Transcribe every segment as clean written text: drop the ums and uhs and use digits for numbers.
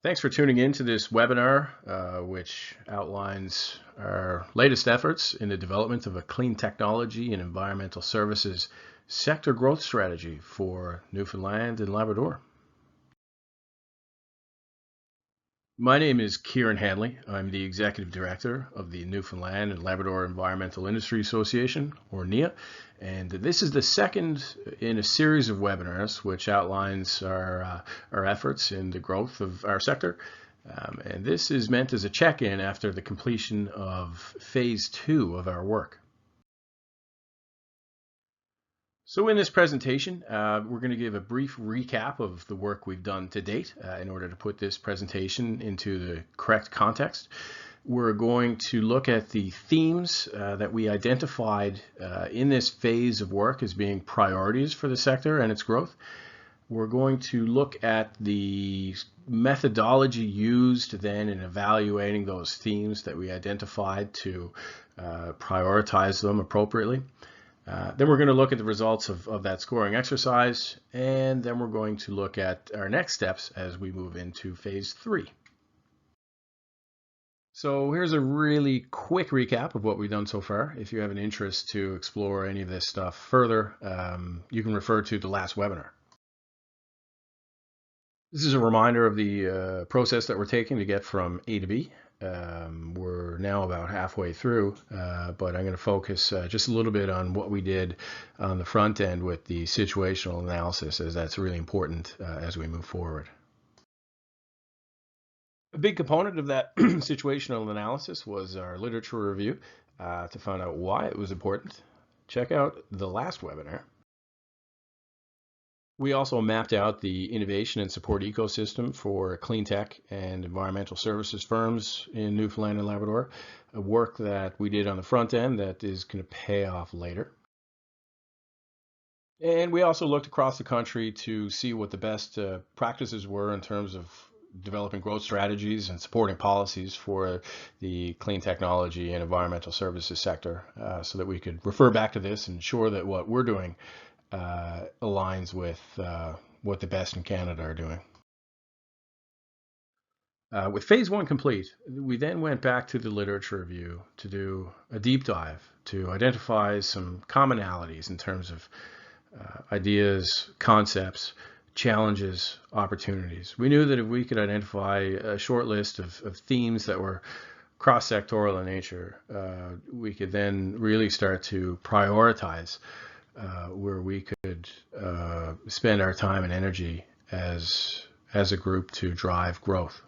Thanks for tuning in to this webinar, which outlines our latest efforts in the development of a clean technology and environmental services sector growth strategy for Newfoundland and Labrador. My name is Kieran Hanley. I'm the Executive Director of the Newfoundland and Labrador Environmental Industry Association, or NEIA, and this is the second in a series of webinars which outlines our efforts in the growth of our sector. And this is meant as a check-in after the completion of Phase 2 of our work. So in this presentation, we're going to give a brief recap of the work we've done to date in order to put this presentation into the correct context. We're going to look at the themes that we identified in this phase of work as being priorities for the sector and its growth. We're going to look at the methodology used then in evaluating those themes that we identified to prioritize them appropriately. Then we're going to look at the results of that scoring exercise, and then we're going to look at our next steps as we move into Phase 3. So here's a really quick recap of what we've done so far. If you have an interest to explore any of this stuff further, you can refer to the last webinar. This is a reminder of the process that we're taking to get from A to B. We're now about halfway through, but I'm going to focus just a little bit on what we did on the front end with the situational analysis, as that's really important as we move forward. A big component of that situational analysis was our literature review to find out why it was important. Check out the last webinar. We also mapped out the innovation and support ecosystem for clean tech and environmental services firms in Newfoundland and Labrador, a work that we did on the front end that is going to pay off later. And we also looked across the country to see what the best practices were in terms of developing growth strategies and supporting policies for the clean technology and environmental services sector, so that we could refer back to this and ensure that what we're doing aligns with what the best in Canada are doing. With Phase 1 complete, we then went back to the literature review to do a deep dive to identify some commonalities in terms of ideas, concepts, challenges, opportunities. We knew that if we could identify a short list of themes that were cross-sectoral in nature, we could then really start to prioritize where we could spend our time and energy as a group to drive growth.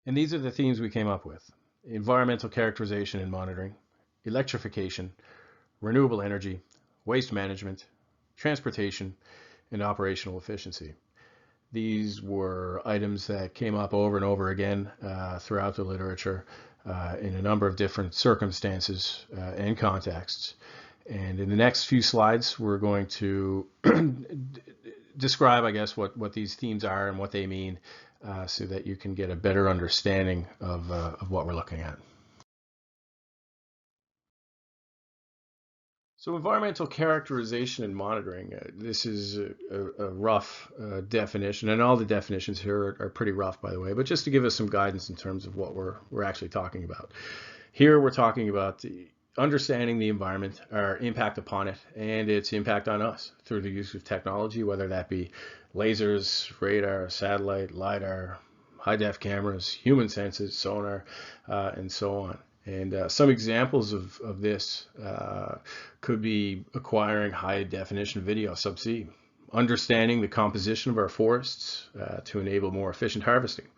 And these are the themes we came up with: environmental characterization and monitoring, electrification, renewable energy, waste management, transportation, and operational efficiency. These were items that came up over and over again throughout the literature in a number of different circumstances and contexts. And in the next few slides, we're going to describe, I guess, what these themes are and what they mean, so that you can get a better understanding of what we're looking at. So environmental characterization and monitoring, this is a rough definition, and all the definitions here are pretty rough, by the way, but just to give us some guidance in terms of what we're actually talking about. Here we're talking about understanding the environment, our impact upon it, and its impact on us through the use of technology, whether that be lasers, radar, satellite, LiDAR, high-def cameras, human senses, sonar, and so on. And some examples of this could be acquiring high-definition video subsea, understanding the composition of our forests to enable more efficient harvesting,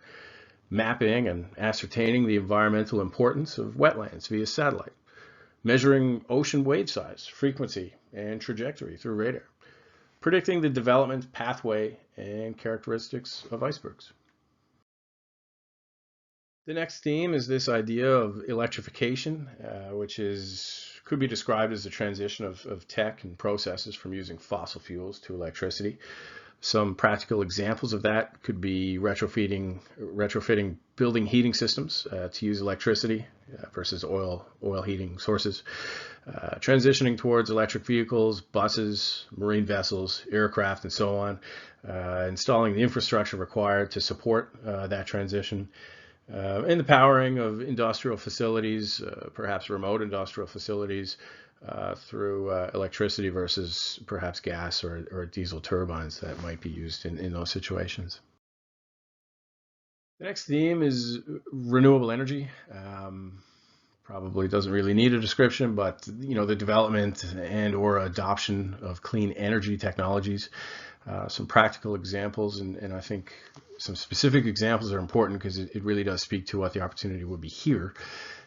mapping and ascertaining the environmental importance of wetlands via satellite, measuring ocean wave size, frequency, and trajectory through radar, predicting the development pathway and characteristics of icebergs. The next theme is this idea of electrification, which could be described as the transition of tech and processes from using fossil fuels to electricity. Some practical examples of that could be retrofitting building heating systems to use electricity versus oil heating sources, transitioning towards electric vehicles, buses, marine vessels, aircraft, and so on, installing the infrastructure required to support that transition, and the powering of industrial facilities, perhaps remote industrial facilities, through electricity versus perhaps gas or diesel turbines that might be used in those situations. The next theme is renewable energy. Probably doesn't really need a description, but the development and or adoption of clean energy technologies. Some practical examples, and I think some specific examples are important because it really does speak to what the opportunity would be here.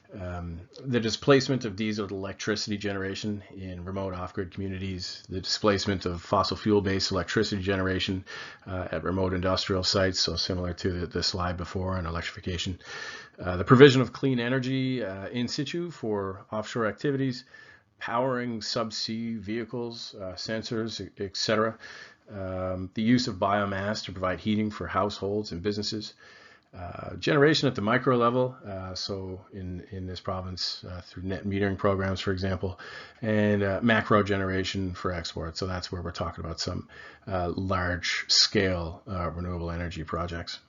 The displacement of diesel electricity generation in remote off-grid communities, the displacement of fossil fuel-based electricity generation at remote industrial sites, so similar to the slide before on electrification, the provision of clean energy in situ for offshore activities, powering subsea vehicles, sensors, etc., the use of biomass to provide heating for households and businesses, generation at the micro level, so in this province through net metering programs, for example, and macro generation for export. So that's where we're talking about some large scale renewable energy projects.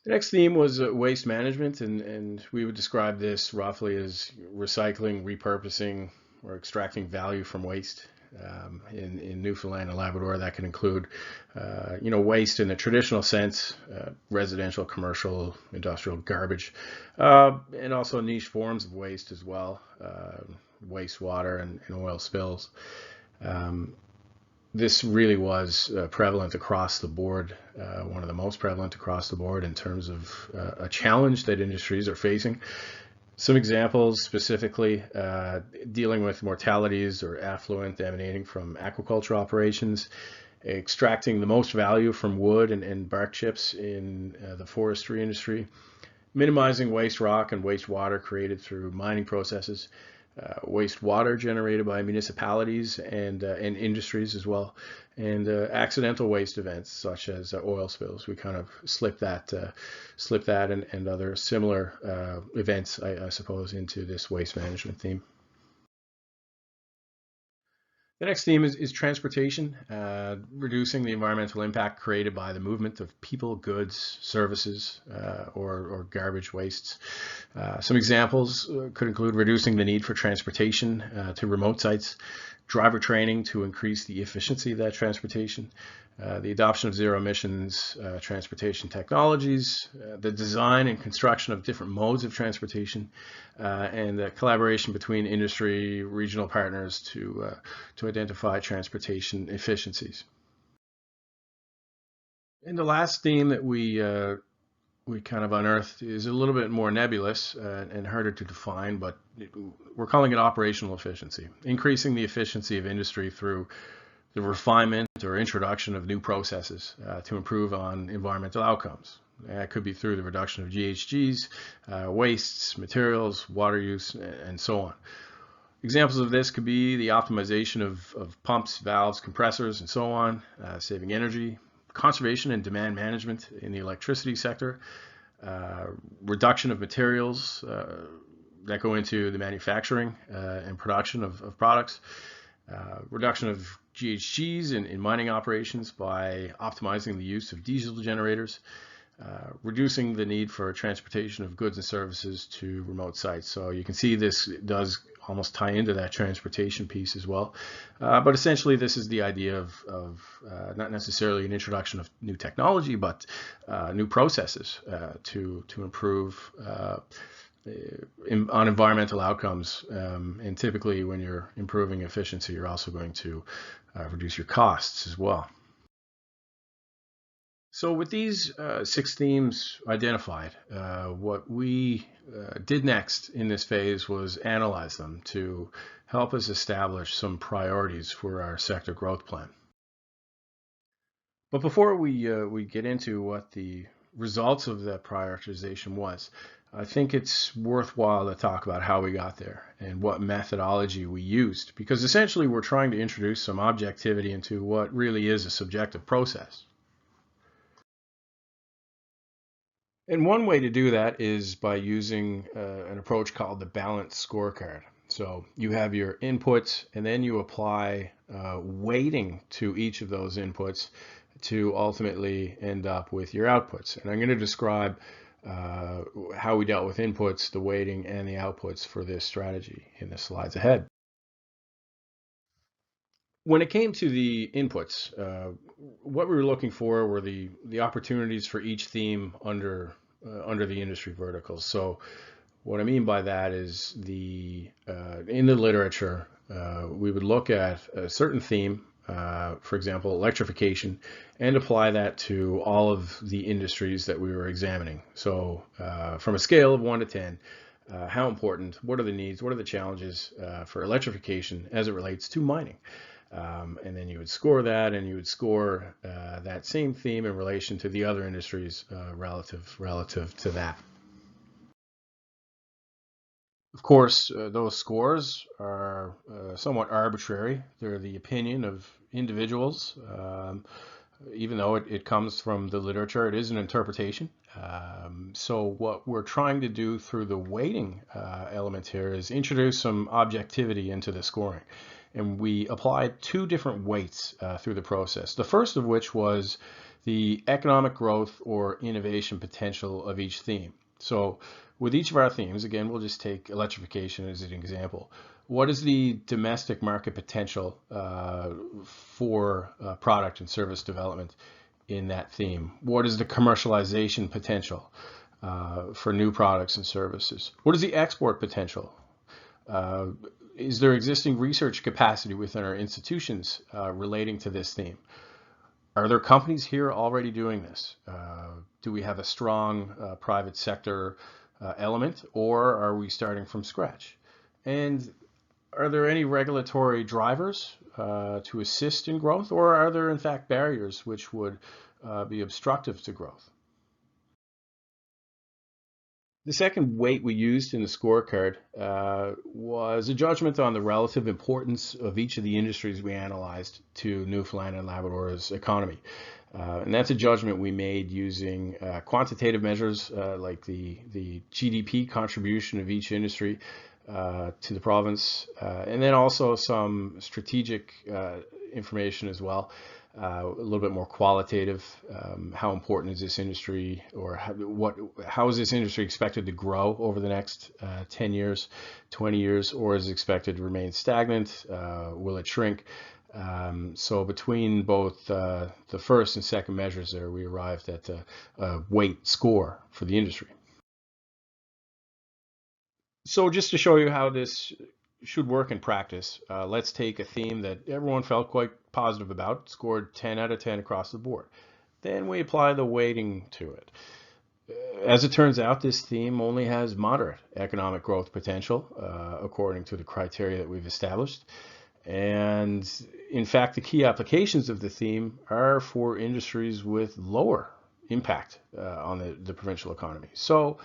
The next theme was waste management, and we would describe this roughly as recycling, repurposing, or extracting value from waste. In Newfoundland and Labrador, that can include, waste in the traditional sense, residential, commercial, industrial garbage, and also niche forms of waste as well, wastewater and oil spills. This really was prevalent across the board, one of the most prevalent across the board in terms of a challenge that industries are facing. Some examples specifically dealing with mortalities or affluent emanating from aquaculture operations, extracting the most value from wood and bark chips in the forestry industry, minimizing waste rock and wastewater created through mining processes, wastewater generated by municipalities and industries as well, and accidental waste events such as oil spills. We kind of slip that and other similar events, I suppose, into this waste management theme. The next theme is transportation, reducing the environmental impact created by the movement of people, goods, services, or garbage wastes. Some examples could include reducing the need for transportation to remote sites, driver training to increase the efficiency of that transportation, the adoption of zero emissions transportation technologies, the design and construction of different modes of transportation, and the collaboration between industry, regional partners to identify transportation efficiencies. And the last theme that we kind of unearthed is a little bit more nebulous and harder to define, but we're calling it operational efficiency, increasing the efficiency of industry through the refinement or introduction of new processes to improve on environmental outcomes. That could be through the reduction of GHGs, wastes, materials, water use, and so on. Examples of this could be the optimization of pumps, valves, compressors, and so on, saving energy, conservation and demand management in the electricity sector, reduction of materials that go into the manufacturing and production of products, reduction of GHGs in mining operations by optimizing the use of diesel generators, reducing the need for transportation of goods and services to remote sites. So you can see this does almost tie into that transportation piece as well. But essentially this is the idea of not necessarily an introduction of new technology, but new processes to improve on environmental outcomes. And typically when you're improving efficiency, you're also going to reduce your costs as well. So with these 6 themes identified, what we did next in this phase was analyze them to help us establish some priorities for our sector growth plan. But before we get into what the results of that prioritization was, I think it's worthwhile to talk about how we got there and what methodology we used, because essentially we're trying to introduce some objectivity into what really is a subjective process. And one way to do that is by using an approach called the balanced scorecard. So you have your inputs and then you apply weighting to each of those inputs to ultimately end up with your outputs. And I'm going to describe how we dealt with inputs, the weighting, and the outputs for this strategy in the slides ahead. When it came to the inputs, what we were looking for were the opportunities for each theme under the industry verticals. So what I mean by that is in the literature, we would look at a certain theme, for example, electrification, and apply that to all of the industries that we were examining. So from a scale of 1 to 10, how important, what are the needs, what are the challenges for electrification as it relates to mining? And then you would score that, and you would score that same theme in relation to the other industries relative to that. Of course, those scores are somewhat arbitrary. They're the opinion of individuals. Even though it comes from the literature, it is an interpretation. So what we're trying to do through the weighting element here is introduce some objectivity into the scoring. And we applied 2 different weights through the process. The first of which was the economic growth or innovation potential of each theme. So with each of our themes, again, we'll just take electrification as an example. What is the domestic market potential for product and service development in that theme? What is the commercialization potential for new products and services? What is the export potential? Is there existing research capacity within our institutions relating to this theme? Are there companies here already doing this? Do we have a strong private sector element, or are we starting from scratch? And are there any regulatory drivers to assist in growth, or are there in fact barriers which would be obstructive to growth? The second weight we used in the scorecard was a judgment on the relative importance of each of the industries we analyzed to Newfoundland and Labrador's economy. And that's a judgment we made using quantitative measures like the GDP contribution of each industry to the province, and then also some strategic information as well. A little bit more qualitative. How important is this industry, or how is this industry expected to grow over the next 10 years, 20 years, or is it expected to remain stagnant? Will it shrink? So between both the first and second measures there, we arrived at a weight score for the industry. So just to show you how this should work in practice, let's take a theme that everyone felt quite positive about, scored 10 out of 10 across the board. Then we apply the weighting to it. As it turns out, this theme only has moderate economic growth potential, according to the criteria that we've established. And in fact, the key applications of the theme are for industries with lower impact on the provincial economy. So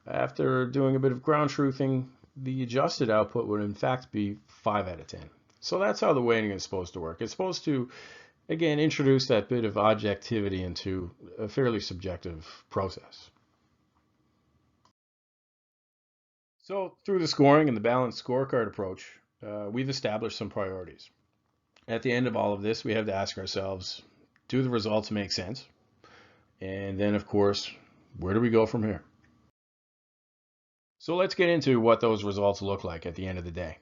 after doing a bit of ground truthing, the adjusted output would in fact be 5 out of 10. So that's how the weighting is supposed to work. It's supposed to, again, introduce that bit of objectivity into a fairly subjective process. So through the scoring and the balanced scorecard approach, we've established some priorities. At the end of all of this, we have to ask ourselves, do the results make sense? And then, of course, where do we go from here? So let's get into what those results look like at the end of the day.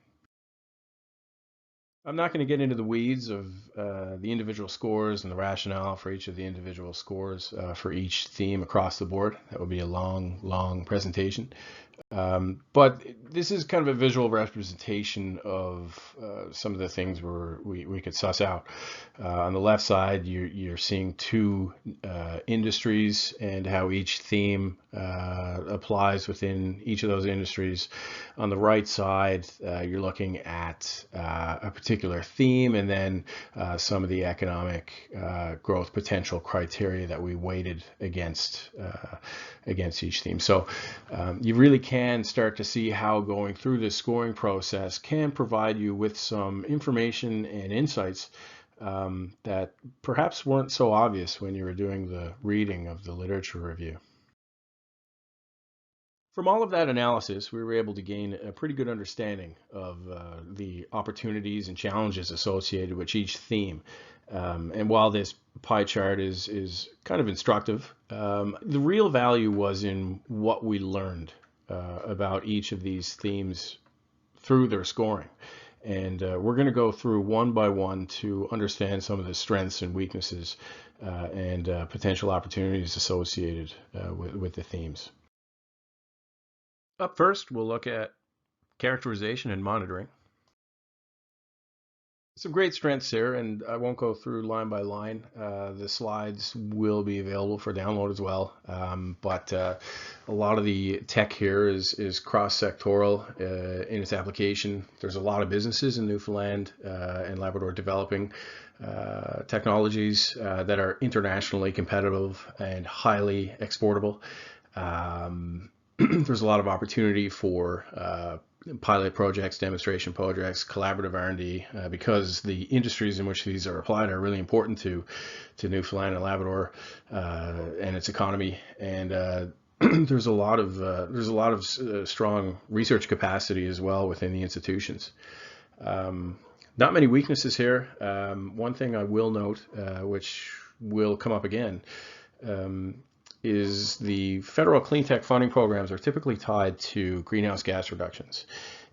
I'm not going to get into the weeds of the individual scores and the rationale for each of the individual scores for each theme across the board. That would be a long presentation. But this is kind of a visual representation of some of the things we could suss out. On the left side, you're seeing two industries and how each theme applies within each of those industries. On the right side, you're looking at a particular theme and then some of the economic growth potential criteria that we weighted against each theme. So you really can start to see how going through this scoring process can provide you with some information and insights that perhaps weren't so obvious when you were doing the reading of the literature review. From all of that analysis, we were able to gain a pretty good understanding of the opportunities and challenges associated with each theme. And while this pie chart is kind of instructive, the real value was in what we learned about each of these themes through their scoring. And we're going to go through one by one to understand some of the strengths and weaknesses and potential opportunities associated with the themes. Up first, we'll look at characterization and monitoring. Some great strengths here, and I won't go through line by line. The slides will be available for download as well, but a lot of the tech here is cross-sectoral in its application. There's a lot of businesses in Newfoundland and Labrador developing technologies that are internationally competitive and highly exportable. There's a lot of opportunity for pilot projects, demonstration projects, collaborative R&D, because the industries in which these are applied are really important to Newfoundland and Labrador and its economy. And there's a lot of strong research capacity as well within the institutions. Not many weaknesses here. One thing I will note, which will come up again, is the federal clean tech funding programs are typically tied to greenhouse gas reductions.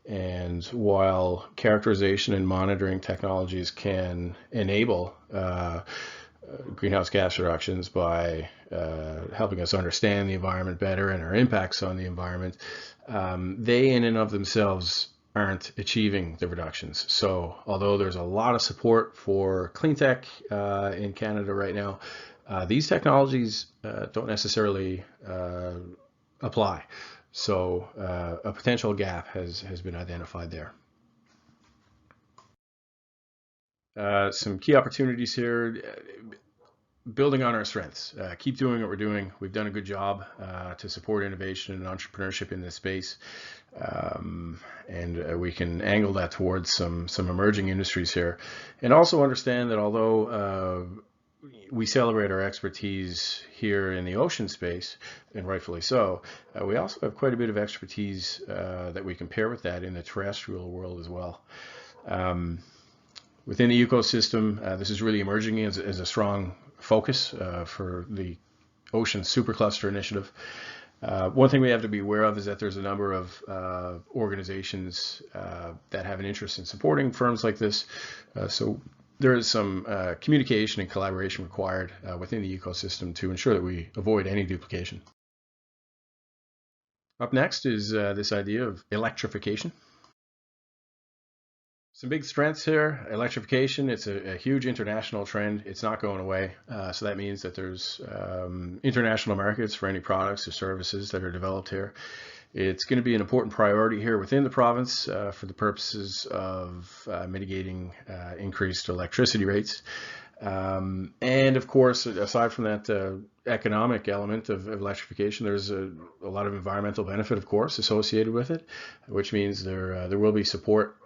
And while characterization and monitoring technologies can enable greenhouse gas reductions by helping us understand the environment better and our impacts on the environment, they in and of themselves aren't achieving the reductions. So although there's a lot of support for clean tech in Canada right now, these technologies don't necessarily apply. So a potential gap has been identified there. Some key opportunities here, building on our strengths. Keep doing what we're doing. We've done a good job to support innovation and entrepreneurship in this space. And we can angle that towards some emerging industries here. And also understand that although we celebrate our expertise here in the ocean space, and rightfully so, we also have quite a bit of expertise that we can pair with that in the terrestrial world as well. Within the ecosystem, this is really emerging as a strong focus for the Ocean Supercluster Initiative. One thing we have to be aware of is that there's a number of organizations that have an interest in supporting firms like this. So there is some communication and collaboration required within the ecosystem to ensure that we avoid any duplication. Up next is this idea of electrification. Some big strengths here. Electrification, it's a huge international trend. It's not going away. So that means that there's international markets for any products or services that are developed here. It's going to be an important priority here within the province for the purposes of mitigating increased electricity rates. And of course, aside from that economic element of electrification, there's a lot of environmental benefit, of course, associated with it, which means there will be support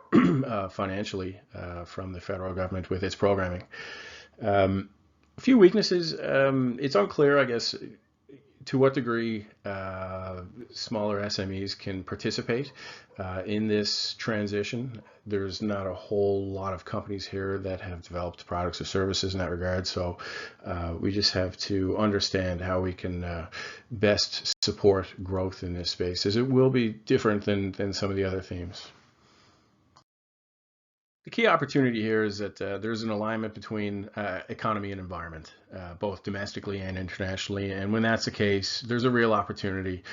financially from the federal government with its programming. A few weaknesses. It's unclear, I guess, to what degree smaller SMEs can participate in this transition. There's not a whole lot of companies here that have developed products or services in that regard, so we just have to understand how we can best support growth in this space, as it will be different than some of the other themes. The key opportunity here is that there's an alignment between economy and environment, both domestically and internationally. And when that's the case, there's a real opportunity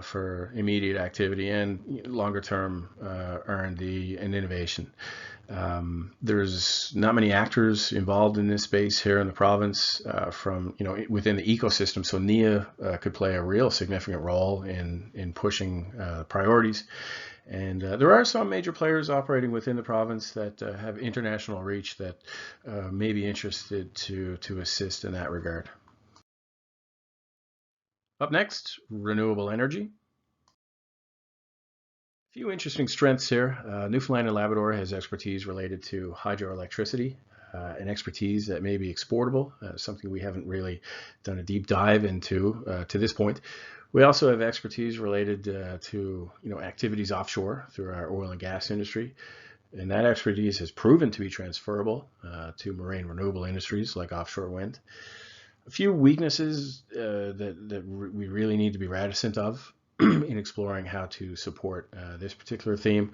for immediate activity and longer-term R&D and innovation. There's not many actors involved in this space here in the province from within the ecosystem. So NEIA could play a real significant role in pushing priorities. And there are some major players operating within the province that have international reach that may be interested to assist in that regard. Up next, renewable energy. A few interesting strengths here. Newfoundland and Labrador has expertise related to hydroelectricity, an expertise that may be exportable, something we haven't really done a deep dive into to this point. We also have expertise related to activities offshore through our oil and gas industry, and that expertise has proven to be transferable to marine renewable industries like offshore wind. A few weaknesses that we really need to be reticent of in exploring how to support this particular theme.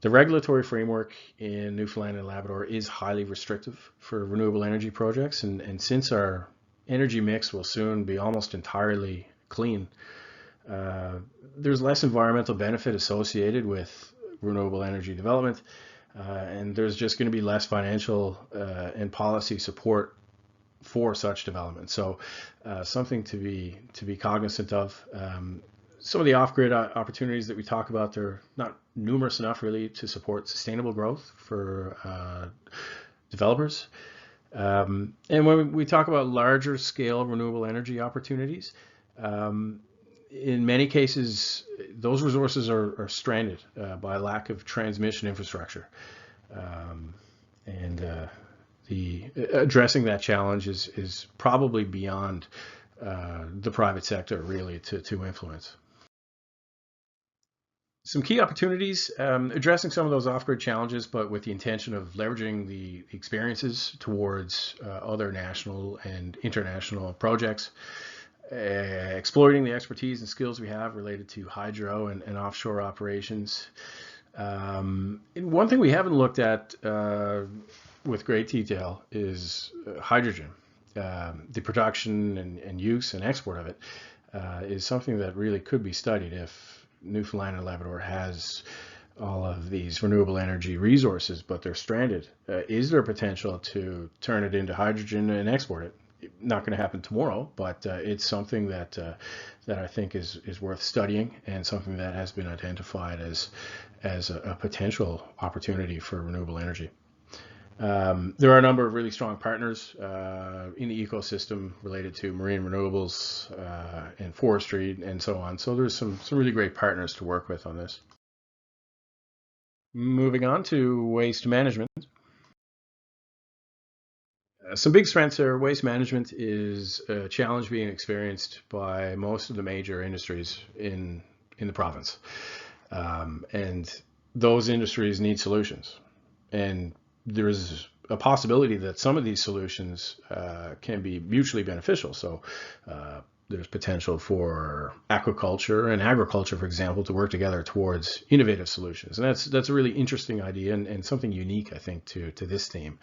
The regulatory framework in Newfoundland and Labrador is highly restrictive for renewable energy projects, and since our energy mix will soon be almost entirely clean, there's less environmental benefit associated with renewable energy development, and there's just going to be less financial and policy support for such development. So something to be cognizant of. Some of the off-grid opportunities that we talk about, they're not numerous enough really to support sustainable growth for developers. And when we talk about larger scale renewable energy opportunities, in many cases, those resources are stranded by lack of transmission infrastructure. Addressing that challenge is probably beyond the private sector really to influence. Some key opportunities, addressing some of those off-grid challenges, but with the intention of leveraging the experiences towards other national and international projects, exploiting the expertise and skills we have related to hydro and offshore operations. One thing we haven't looked at with great detail is hydrogen. The production and use and export of it is something that really could be studied if Newfoundland and Labrador has all of these renewable energy resources, but they're stranded. Is there potential to turn it into hydrogen and export it? Not going to happen tomorrow, but it's something that I think is worth studying, and something that has been identified as a potential opportunity for renewable energy. There are a number of really strong partners in the ecosystem related to marine renewables and forestry and so on. So there's some really great partners to work with on this. Moving on to waste management. Some big strengths there. Waste management is a challenge being experienced by most of the major industries in the province. And those industries need solutions. And there is a possibility that some of these solutions can be mutually beneficial. So there's potential for aquaculture and agriculture, for example, to work together towards innovative solutions. And that's a really interesting idea and something unique, I think, to this theme.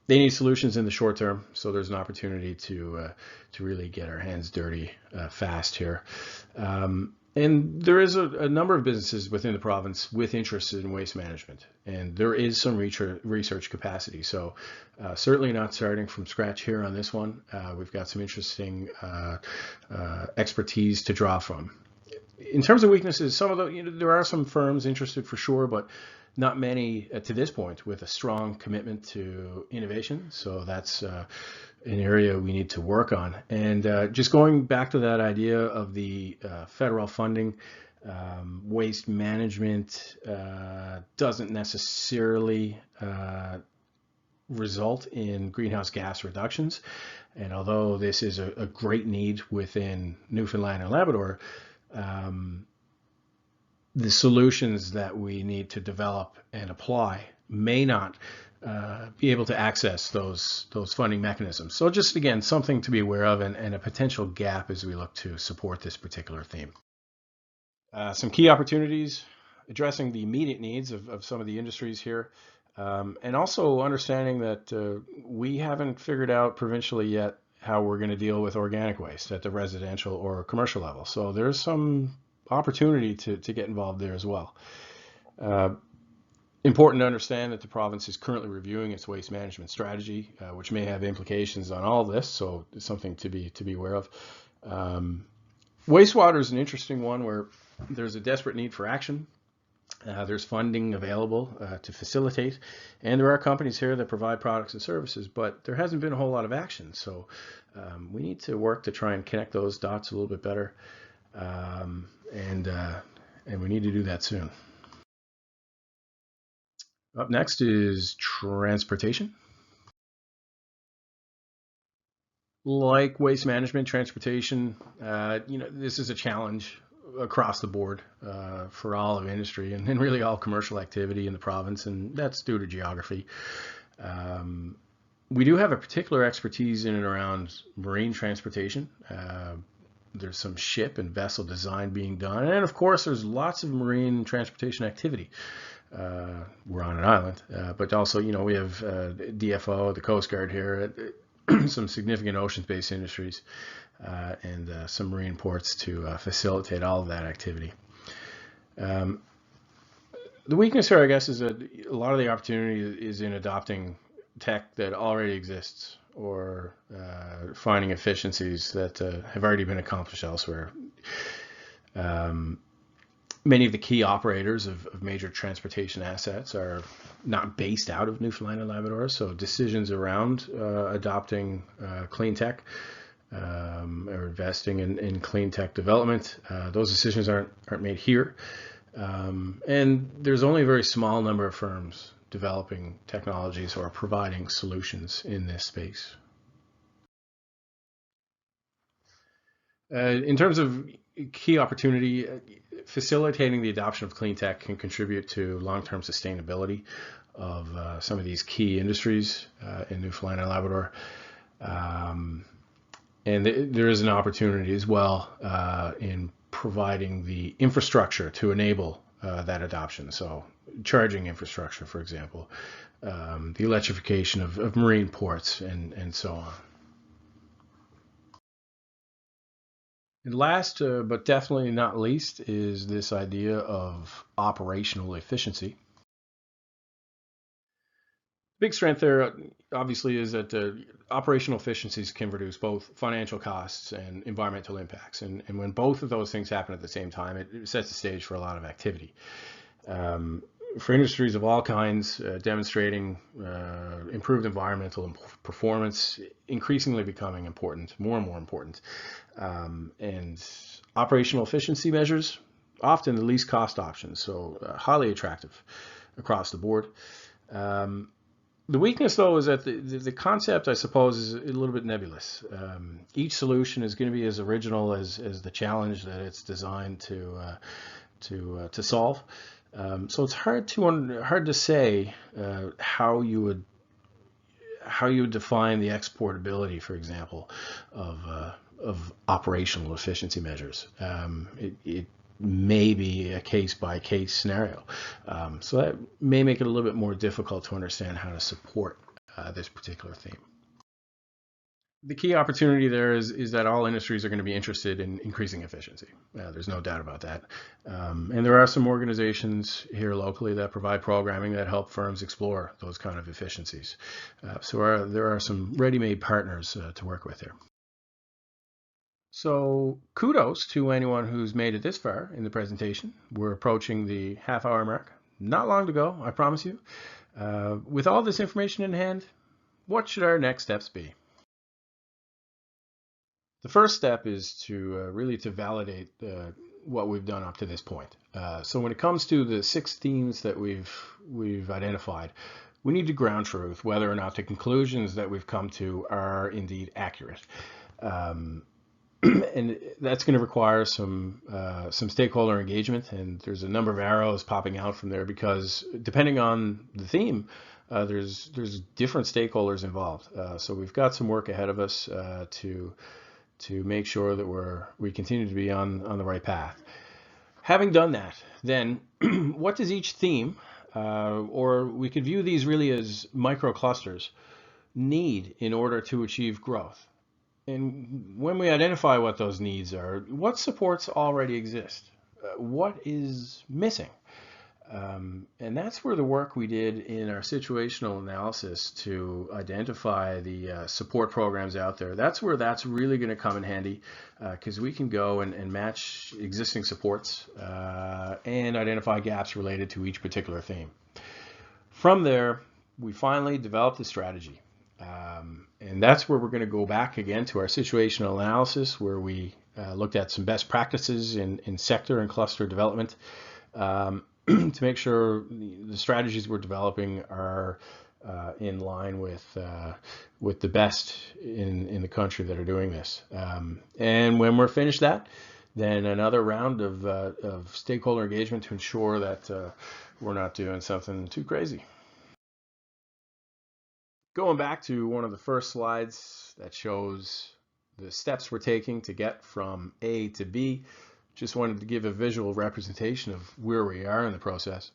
They need solutions in the short term, so there's an opportunity to really get our hands dirty fast here. And there is a number of businesses within the province with interest in waste management, and there is some research capacity. So certainly not starting from scratch here on this one. We've got some interesting expertise to draw from. In terms of weaknesses, some of there are some firms interested for sure, but not many to this point with a strong commitment to innovation. So that's an area we need to work on. And just going back to that idea of the federal funding, waste management doesn't necessarily result in greenhouse gas reductions. And although this is a great need within Newfoundland and Labrador, the solutions that we need to develop and apply may not be able to access those funding mechanisms. So just, again, something to be aware of and a potential gap as we look to support this particular theme. Some key opportunities. addressing the immediate needs of some of the industries here, and also understanding that we haven't figured out provincially yet how we're going to deal with organic waste at the residential or commercial level. So there's some opportunity to get involved there as well. Important to understand that the province is currently reviewing its waste management strategy, which may have implications on all this, so it's something to be aware of. Wastewater is an interesting one where there's a desperate need for action. There's funding available to facilitate, and there are companies here that provide products and services, but there hasn't been a whole lot of action. So we need to work to try and connect those dots a little bit better, and we need to do that soon. Up next is transportation. Like waste management, transportation, this is a challenge across the board for all of industry and really all commercial activity in the province, and that's due to geography. We do have a particular expertise in and around marine transportation. There's some ship and vessel design being done, and of course there's lots of marine transportation activity. We're on an island, but also, we have DFO, the Coast Guard here, some significant ocean-based industries, and some marine ports to facilitate all of that activity. The weakness here, I guess, is that a lot of the opportunity is in adopting tech that already exists, or finding efficiencies that have already been accomplished elsewhere. Many of the key operators of major transportation assets are not based out of Newfoundland and Labrador, so decisions around adopting clean tech or investing in clean tech development, those decisions aren't made here. And there's only a very small number of firms developing technologies or providing solutions in this space. In terms of key opportunity, facilitating the adoption of clean tech can contribute to long-term sustainability of some of these key industries in Newfoundland and Labrador. And there is an opportunity as well in providing the infrastructure to enable that adoption. So charging infrastructure, for example, the electrification of marine ports, and so on. And last, but definitely not least, is this idea of operational efficiency. Big strength there, obviously, is that operational efficiencies can reduce both financial costs and environmental impacts. And when both of those things happen at the same time, it sets the stage for a lot of activity. For industries of all kinds, demonstrating improved environmental performance increasingly becoming important, more and more important. And operational efficiency measures, often the least cost options, so highly attractive across the board. The weakness, though, is that the concept, I suppose, is a little bit nebulous. Each solution is going to be as original as the challenge that it's designed to solve. So it's hard to say how you would define the exportability, for example, of operational efficiency measures. It may be a case-by-case scenario. So that may make it a little bit more difficult to understand how to support this particular theme. The key opportunity there is that all industries are going to be interested in increasing efficiency. There's no doubt about that. And there are some organizations here locally that provide programming that help firms explore those kind of efficiencies. So there are some ready-made partners to work with here. So kudos to anyone who's made it this far in the presentation. We're approaching the half-hour mark. Not long to go, I promise you. With all this information in hand, what should our next steps be? The first step is to really validate what we've done up to this point. So when it comes to the 6 themes that we've identified, we need to ground truth whether or not the conclusions that we've come to are indeed accurate. And that's going to require some stakeholder engagement, and there's a number of arrows popping out from there because depending on the theme, there's different stakeholders involved. So we've got some work ahead of us to make sure that we continue to be on the right path. Having done that, then what does each theme, or we could view these really as microclusters, need in order to achieve growth? And when we identify what those needs are, what supports already exist? What is missing? And that's where the work we did in our situational analysis to identify the support programs out there, that's where that's really going to come in handy, because we can go and match existing supports and identify gaps related to each particular theme. From there, we finally developed a strategy. And that's where we're going to go back again to our situational analysis, where we looked at some best practices in sector and cluster development. To make sure the strategies we're developing are in line with the best in the country that are doing this. And when we're finished that, then another round of stakeholder engagement to ensure that we're not doing something too crazy. Going back to one of the first slides that shows the steps we're taking to get from A to B, just wanted to give a visual representation of where we are in the process.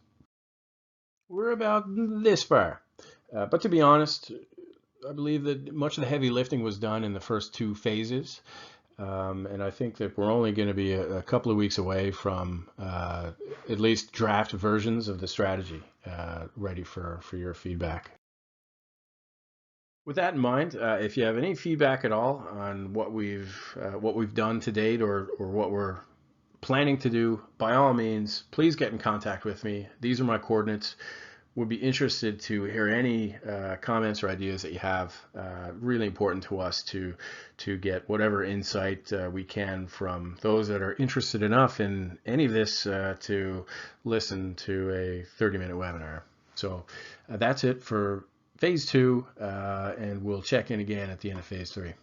We're about this far, but to be honest, I believe that much of the heavy lifting was done in the first two phases, and I think that we're only going to be a couple of weeks away from at least draft versions of the strategy ready for your feedback. With that in mind, if you have any feedback at all on what we've done to date or what we're planning to do, by all means, please get in contact with me. These are my coordinates. Would be interested to hear any comments or ideas that you have. Really important to us to get whatever insight we can from those that are interested enough in any of this to listen to a 30-minute webinar. So that's it for phase 2, and we'll check in again at the end of phase 3.